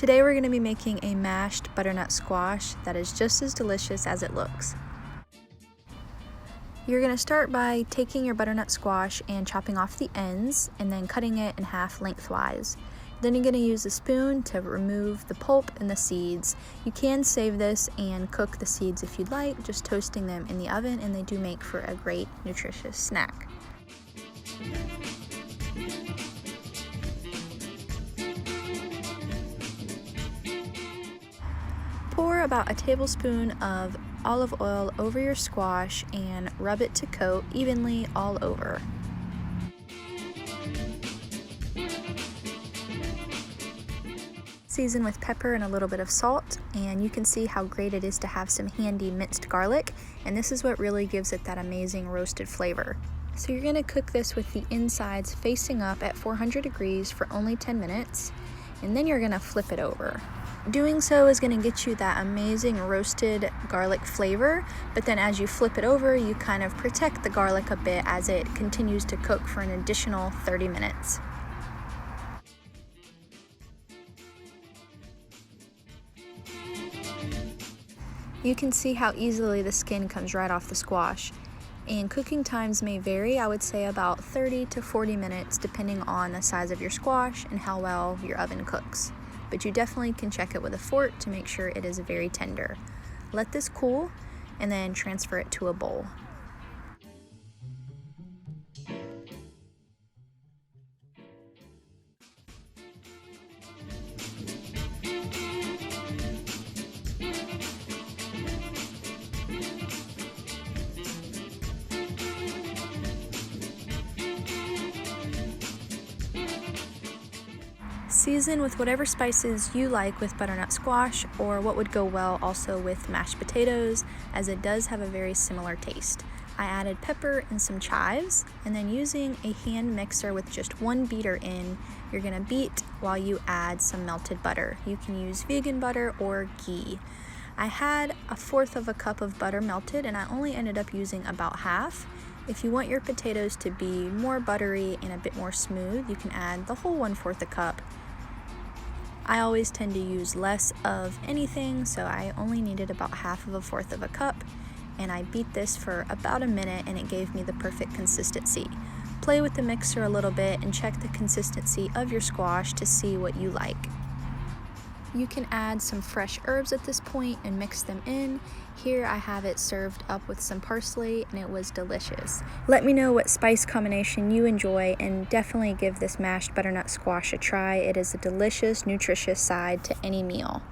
Today we're going to be making a mashed butternut squash that is just as delicious as it looks. You're going to start by taking your butternut squash and chopping off the ends and then cutting it in half lengthwise. Then you're going to use a spoon to remove the pulp and the seeds. You can save this and cook the seeds if you'd like, just toasting them in the oven, and they do make for a great nutritious snack. Pour about a tablespoon of olive oil over your squash and rub it to coat evenly all over. Season with pepper and a little bit of salt, and you can see how great it is to have some handy minced garlic, and this is what really gives it that amazing roasted flavor. So you're going to cook this with the insides facing up at 400 degrees for only 10 minutes, and then you're going to flip it over. Doing so is going to get you that amazing roasted garlic flavor, but then as you flip it over, you kind of protect the garlic a bit as it continues to cook for an additional 30 minutes. You can see how easily the skin comes right off the squash, and cooking times may vary. I would say about 30 to 40 minutes depending on the size of your squash and how well your oven cooks. But you definitely can check it with a fork to make sure it is very tender. Let this cool and then transfer it to a bowl. Season with whatever spices you like with butternut squash, or what would go well also with mashed potatoes, as it does have a very similar taste. I added pepper and some chives, and then using a hand mixer with just one beater in, you're going to beat while you add some melted butter. You can use vegan butter or ghee. I had 1/4 cup of butter melted, and I only ended up using about half. If you want your potatoes to be more buttery and a bit more smooth, you can add the whole 1/4 cup. I always tend to use less of anything, so I only needed about 1/2 cup, and I beat this for about a minute and it gave me the perfect consistency. Play with the mixer a little bit and check the consistency of your squash to see what you like. You can add some fresh herbs at this point and mix them in. Here I have it served up with some parsley, and it was delicious. Let me know what spice combination you enjoy, and definitely give this mashed butternut squash a try. It is a delicious, nutritious side to any meal.